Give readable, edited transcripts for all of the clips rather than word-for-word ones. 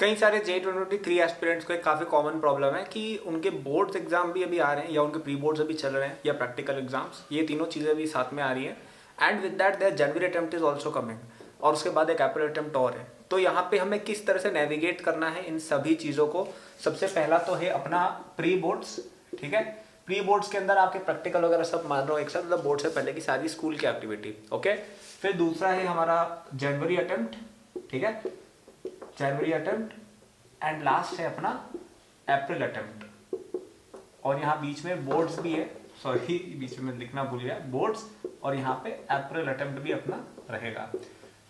कई सारे J23 aspirants को एक काफ़ी कॉमन प्रॉब्लम है कि उनके बोर्ड्स एग्जाम भी अभी आ रहे हैं या उनके प्री बोर्ड्स अभी चल रहे हैं या प्रैक्टिकल एग्जाम्स, ये तीनों चीज़ें अभी साथ में आ रही हैं। And with that there January attempt is also coming, और उसके बाद एक अप्रैल अटेम्प्ट और है। तो यहाँ पे हमें किस तरह से नेविगेट करना है इन सभी चीज़ों को, सबसे पहला तो है अपना प्री बोर्ड्स। ठीक है, प्री बोर्ड्स के अंदर आपके प्रैक्टिकल वगैरह सब मान रहा हूँ एक साथ, मतलब बोर्ड से पहले की सारी स्कूल की एक्टिविटी। ओके, फिर दूसरा है हमारा जनवरी अटेम्प्ट। ठीक है, जनवरी अटेम्प्ट, एंड लास्ट है अपना अप्रैल अटेम्प्ट। और यहाँ बीच में बोर्ड्स भी है, सॉरी बीच में लिखना भूल गया, बोर्ड्स, और यहाँ पे अप्रैल अटेम्प्ट भी अपना रहेगा।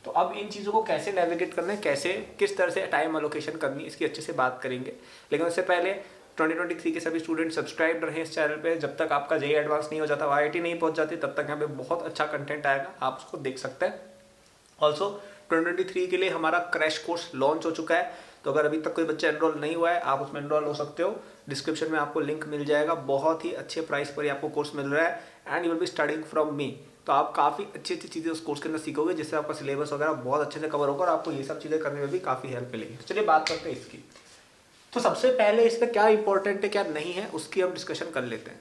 तो अब इन चीज़ों को कैसे नेविगेट करना है, कैसे किस तरह से टाइम एलोकेशन करनी है, इसकी अच्छे से बात करेंगे। लेकिन उससे पहले 2023 के सभी स्टूडेंट सब्सक्राइब रहे इस चैनल पे। जब तक आपका जेईई एडवांस नहीं हो जाता, आईआईटी नहीं पहुंच जाती, तब तक यहाँ पे बहुत अच्छा कंटेंट आएगा, आप उसको देख सकते हैं। ऑल्सो 2023 के लिए हमारा क्रैश कोर्स लॉन्च हो चुका है, तो अगर अभी तक कोई बच्चा एनरोल नहीं हुआ है, आप उसमें एनरोल हो सकते हो। डिस्क्रिप्शन में आपको लिंक मिल जाएगा, बहुत ही अच्छे प्राइस पर ही आपको कोर्स मिल रहा है, and you will be studying from me. तो आप काफ़ी अच्छी अच्छी चीज़ें उस कोर्स के अंदर सीखोगे, जिससे आपका सिलेबस वगैरह बहुत अच्छे से कवर होगा और आपको ये सब चीज़ें करने में भी काफ़ी हेल्प मिलेगी। चलिए बात करते हैं इसकी। तो सबसे पहले इसमें क्या इंपॉर्टेंट है क्या नहीं है, उसकी हम डिस्कशन कर लेते हैं।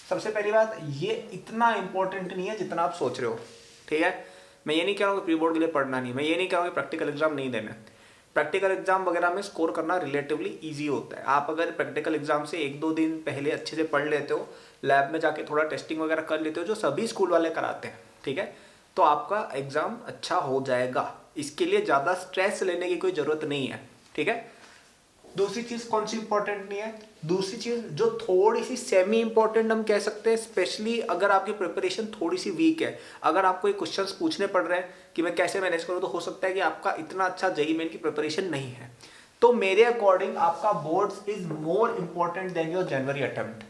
सबसे पहली बात, ये इतना इंपॉर्टेंट नहीं है जितना आप सोच रहे हो। ठीक है, मैं ये नहीं कह रहा हूँ कि प्री बोर्ड के लिए पढ़ना नहीं, मैं ये नहीं कह रहा हूँ कि प्रैक्टिकल एग्जाम नहीं देना है। प्रैक्टिकल एग्जाम वगैरह में स्कोर करना रिलेटिवली इजी होता है। आप अगर प्रैक्टिकल एग्जाम से 1-2 दिन पहले अच्छे से पढ़ लेते हो, लैब में जाके थोड़ा टेस्टिंग वगैरह कर लेते हो, जो सभी स्कूल वाले कराते हैं, ठीक है, तो आपका एग्जाम अच्छा हो जाएगा। इसके लिए ज़्यादा स्ट्रेस लेने की कोई ज़रूरत नहीं है। ठीक है, दूसरी चीज़ कौन सी इंपॉर्टेंट नहीं है, दूसरी चीज़ जो थोड़ी सी सेमी इंपॉर्टेंट हम कह सकते हैं, स्पेशली अगर आपकी प्रिपरेशन थोड़ी सी वीक है, अगर आपको एक क्वेश्चंस पूछने पड़ रहे हैं कि मैं कैसे मैनेज करूँ, तो हो सकता है कि आपका इतना अच्छा जेईई मेन की प्रिपरेशन नहीं है। तो मेरे अकॉर्डिंग आपका boards is more important than your January attempt.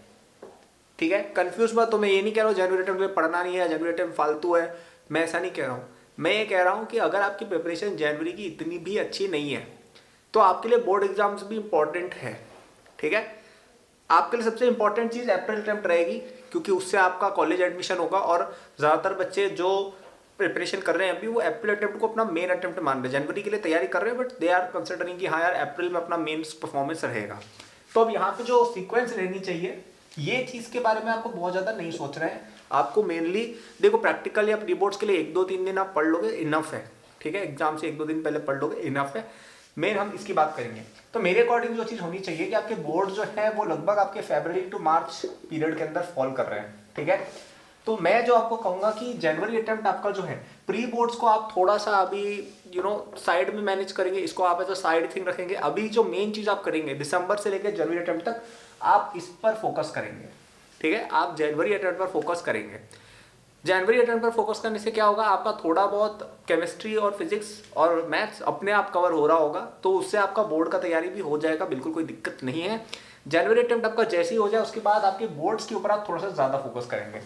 ठीक है, कंफ्यूज मत, तो मैं ये नहीं कह रहा हूँ जनवरी अटेम्प्ट में पढ़ना नहीं है, जनवरी अटेम्प्ट फालतू है, मैं ऐसा नहीं कह रहा हूँ। मैं ये कह रहा हूँ कि अगर आपकी प्रिपरेशन जनवरी की इतनी भी अच्छी नहीं है, तो आपके लिए बोर्ड एग्जाम्स भी इंपॉर्टेंट है। ठीक है, आपके लिए सबसे इंपॉर्टेंट चीज़ अप्रैल अटेम्प्ट रहेगी, क्योंकि उससे आपका कॉलेज एडमिशन होगा, और ज़्यादातर बच्चे जो प्रिपरेशन कर रहे हैं अभी, वो अप्रैल अटेम्प्ट को अपना मेन अटेम्प्ट मान रहे हैं। जनवरी के लिए तैयारी कर रहे हैं, बट दे आर कंसिडरिंग कि हाँ यार अप्रैल में अपना मेन परफॉर्मेंस रहेगा। तो अब यहाँ पे जो सीक्वेंस रहनी चाहिए, ये चीज़ के बारे में आपको बहुत ज़्यादा नहीं सोच रहे हैं। आपको मेनली देखो, प्रैक्टिकल या प्री बोर्ड्स के लिए 1-2-3 दिन आप पढ़ लोगे, इनफ है। ठीक है, एग्जाम से 1-2 दिन पहले पढ़ लोगे, इनफ है। मेन हम इसकी बात करेंगे। तो मेरे अकॉर्डिंग जो चीज़ होनी चाहिए कि आपके बोर्ड जो है वो लगभग आपके फरवरी टू मार्च पीरियड के अंदर फॉल कर रहे हैं। ठीक है, तो मैं जो आपको कहूँगा कि जनवरी अटेम्प्ट आपका जो है, प्री बोर्ड्स को आप थोड़ा सा अभी साइड में मैनेज करेंगे, इसको आप एज अ साइड थिंग रखेंगे। अभी जो मेन चीज़ आप करेंगे दिसंबर से लेकर जनवरी अटेम्प्ट तक, आप इस पर फोकस करेंगे। ठीक है, आप जनवरी अटेम्प्ट पर फोकस करेंगे। जनवरी अटेम्प्ट पर फोकस करने से क्या होगा, आपका थोड़ा बहुत केमिस्ट्री और फिजिक्स और मैथ्स अपने आप कवर हो रहा होगा, तो उससे आपका बोर्ड का तैयारी भी हो जाएगा, बिल्कुल कोई दिक्कत नहीं है। जनवरी अटेम्प्ट आपका जैसे ही हो जाए, उसके बाद आपके बोर्ड्स के ऊपर आप थोड़ा सा ज़्यादा फोकस करेंगे।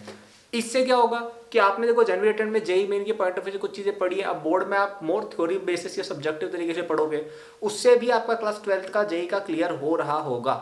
इससे क्या होगा कि आपने देखो जनवरी अटेम्प्ट में जेईई मेन के पॉइंट ऑफ व्यू से कुछ चीज़ें पढ़ी है, अब बोर्ड में आप मोर थ्योरी बेसिस या सब्जेक्टिव तरीके से पढ़ोगे, उससे भी आपका क्लास 12th का जेईई का क्लियर हो रहा होगा।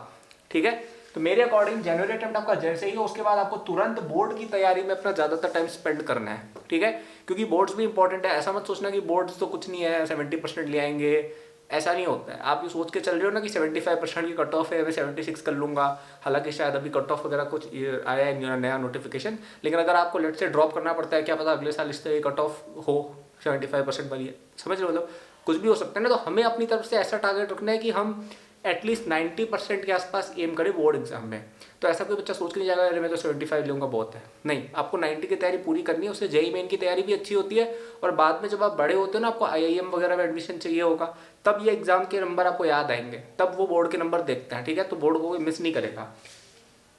ठीक है, तो मेरे अकॉर्डिंग जनवरी अटेम्प्ट आपका जैसे ही हो, उसके बाद आपको तुरंत बोर्ड की तैयारी में अपना ज़्यादातर टाइम स्पेंड करना है। ठीक है, क्योंकि बोर्ड्स भी इंपॉर्टेंट है। ऐसा मत सोचना कि बोर्ड्स तो कुछ नहीं है, 70% ले आएंगे, ऐसा नहीं होता है। आप ये सोच के चल रहे हो ना कि 75% की कट ऑफ है, मैं 76 कर लूँगा, हालांकि शायद अभी कट ऑफ वगैरह कुछ आया है नया नोटिफिकेशन, लेकिन अगर आपको लेट से ड्रॉप करना पड़ता है, क्या पता अगले साल इससे कट ऑफ हो 75% वाली है, समझ रहे हो, मतलब कुछ भी हो सकता है ना। तो हमें अपनी तरफ से ऐसा टारगेट रखना है कि हम एटलीस्ट 90% के आसपास एम करें बोर्ड एग्जाम में। तो ऐसा कोई बच्चा सोच के नहीं जाएगा अरे मैं तो 75 लूँगा बहुत है, नहीं, आपको 90 की तैयारी पूरी करनी है। उससे जेईई मेन की तैयारी भी अच्छी होती है, और बाद में जब आप बड़े होते हो ना, आपको आईआईएम वगैरह में एडमिशन चाहिए होगा, तब ये एग्जाम के नंबर आपको याद आएंगे, तब वो बोर्ड के नंबर देखते हैं। ठीक है, तो बोर्ड को कोई मिस नहीं करेगा।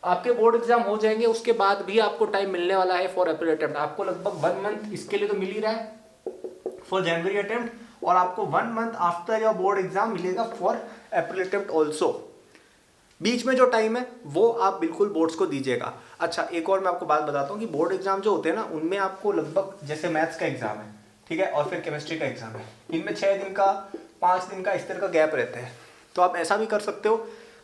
आपके बोर्ड एग्जाम हो जाएंगे, उसके बाद भी आपको टाइम मिलने वाला है फॉर अप्रैल अटेम्प्ट। आपको लगभग 1 मंथ इसके लिए तो मिल ही रहा है फॉर जनवरी अटेम्प्ट, और आपको 1 month after your board exam मिलेगा फॉर अप्रैल अटेम्प्ट ऑल्सो। बीच में जो टाइम है वो आप बिल्कुल बोर्ड्स को दीजिएगा। अच्छा, एक और मैं आपको बात बताता हूँ कि बोर्ड एग्जाम जो होते हैं ना, उनमें आपको लगभग जैसे मैथ्स का एग्जाम है, ठीक है, और फिर केमिस्ट्री का एग्जाम है, इनमें 6 दिन का 5 दिन का इस तरह का गैप रहता है। तो आप ऐसा भी कर सकते हो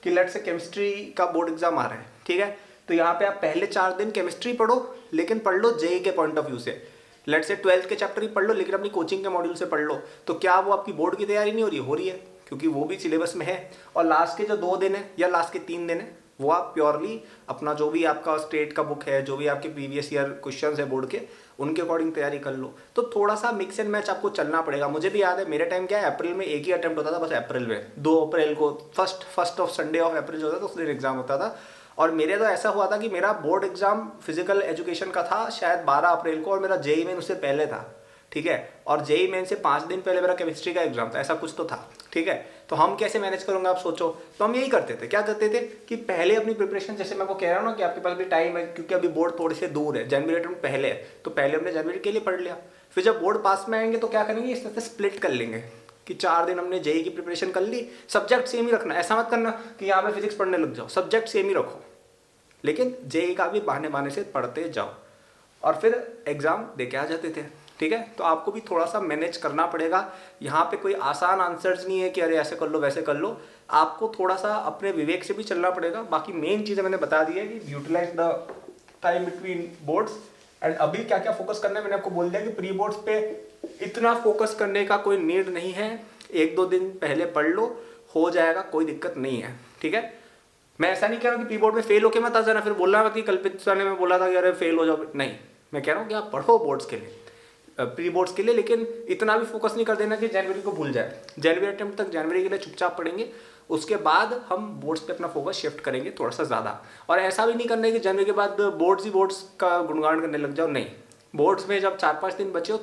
कि लेट से केमिस्ट्री का बोर्ड एग्जाम आ रहा है, ठीक है, तो यहाँ पे आप पहले 4 दिन केमिस्ट्री पढ़ो, लेकिन पढ़ लो जेईई के पॉइंट ऑफ व्यू से। लेट से 12th के चैप्टर ही पढ़ लो, लेकिन अपनी कोचिंग के मॉड्यूल से पढ़ लो। तो क्या वो आपकी बोर्ड की तैयारी नहीं हो रही है? हो रही है, क्योंकि वो भी सिलेबस में है। और लास्ट के जो 2 दिन है या लास्ट के 3 दिन है वो आप प्योरली अपना जो भी आपका स्टेट का बुक है, जो भी आपके प्रीवियस ईयर क्वेश्चंस है बोर्ड के, उनके अकॉर्डिंग तैयारी कर लो। तो थोड़ा सा मिक्स एंड मैच आपको चलना पड़ेगा। मुझे भी याद है मेरे टाइम क्या है, अप्रैल में एक ही अटेम्प्ट होता था बस, अप्रैल में 2 अप्रैल को first of Sunday of April जो होता था उस दिन एग्जाम होता था। और मेरे तो ऐसा हुआ था कि मेरा बोर्ड एग्जाम फिजिकल एजुकेशन का था शायद 12 अप्रैल को, और मेरा जेईई मेन उससे पहले था, ठीक है। और जेईई मेन से 5 दिन पहले मेरा केमिस्ट्री का एग्जाम था, ऐसा कुछ तो था, ठीक है। तो हम कैसे मैनेज करूंगा आप सोचो। तो हम यही करते थे, क्या करते थे कि पहले अपनी प्रिपरेशन, जैसे मैं आपको कह रहा हूँ ना कि आपके पास भी टाइम है क्योंकि अभी बोर्ड थोड़े से दूर है, जनवरी अटेम्प्ट पहले है, तो पहले हमने जनवरी के लिए पढ़ लिया। फिर जब बोर्ड पास में आएंगे तो क्या करेंगे, इस तरह से स्प्लिट कर लेंगे कि 4 दिन हमने जेईई की प्रिपरेशन कर ली। सब्जेक्ट सेम ही रखना, ऐसा मत करना कि यहाँ पे फिजिक्स पढ़ने लग जाओ, सब्जेक्ट सेम ही रखो, लेकिन जेईई का भी बहाने बहाने से पढ़ते जाओ, और फिर एग्जाम दे के आ जाते थे, ठीक है। तो आपको भी थोड़ा सा मैनेज करना पड़ेगा। यहाँ पे कोई आसान आंसर्स नहीं है कि अरे ऐसे कर लो वैसे कर लो, आपको थोड़ा सा अपने विवेक से भी चलना पड़ेगा। बाकी मेन चीज़ें मैंने बता दी है कि utilize the time between boards. And अभी क्या क्या फोकस करना है मैंने आपको बोल दिया कि प्री बोर्ड्स पे इतना फोकस करने का कोई नीड नहीं है, 1-2 दिन पहले पढ़ लो, हो जाएगा, कोई दिक्कत नहीं है, ठीक है। मैं ऐसा नहीं कह रहा हूँ कि प्री बोर्ड में फेल होके मत आ जाना, फिर बोलना कि कल्पित सर ने मैं बोला था कि अरे फेल हो जाओ, नहीं। मैं कह रहा हूँ कि आप पढ़ो बोर्ड्स के लिए, प्री बोर्ड्स के लिए, लेकिन इतना भी फोकस नहीं कर देना कि जनवरी को भूल जाए। जनवरी अटेम्प्ट तक जनवरी के लिए चुपचाप पढ़ेंगे, उसके बाद हम बोर्ड्स पे अपना फोकस शिफ्ट करेंगे थोड़ा सा ज़्यादा। और ऐसा भी नहीं करना है कि जनवरी के बाद बोर्ड्स ही बोर्ड्स का गुणगान करने लग जाओ, नहीं। बोर्ड्स में जब 4-5 दिन बचे हो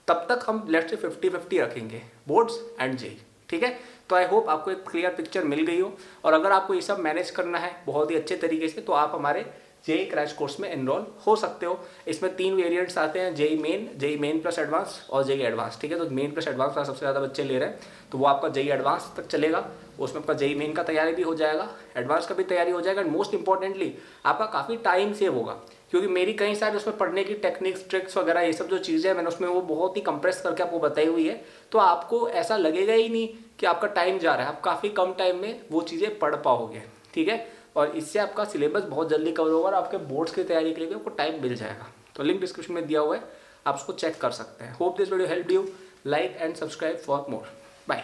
तब तक हम लेट्स से 50-50 रखेंगे बोर्ड्स एंड जेईई, ठीक है। तो आई होप आपको एक क्लियर पिक्चर मिल गई हो, और अगर आपको ये सब मैनेज करना है बहुत ही अच्छे तरीके से तो आप हमारे जेईई क्रैश कोर्स में एनरोल हो सकते हो। इसमें 3 वेरिएंट्स आते हैं, जेईई मेन प्लस एडवांस और जेईई एडवांस, ठीक है। तो मेन प्लस एडवांस का सबसे ज़्यादा बच्चे ले रहे हैं, तो वो आपका जेईई एडवांस तक चलेगा, उसमें आपका जेईई मेन का तैयारी भी हो जाएगा, एडवांस का भी तैयारी हो जाएगा, एंड मोस्ट इंपॉर्टेंटली आपका काफ़ी टाइम सेव होगा, क्योंकि मेरी कई सारी उसमें पढ़ने की टेक्निक्स, ट्रिक्स वगैरह ये सब जो चीज़ें हैं मैंने उसमें वो बहुत ही कंप्रेस करके आपको बताई हुई है। तो आपको ऐसा लगेगा ही नहीं कि आपका टाइम जा रहा है, आप काफ़ी कम टाइम में वो चीज़ें पढ़ पाओगे, ठीक है। और इससे आपका सिलेबस बहुत जल्दी कवर होगा और आपके बोर्ड्स की तैयारी के लिए भी आपको टाइम मिल जाएगा। तो लिंक डिस्क्रिप्शन में दिया हुआ है, आप उसको चेक कर सकते हैं। Hope this video help you, like and subscribe for more. Bye.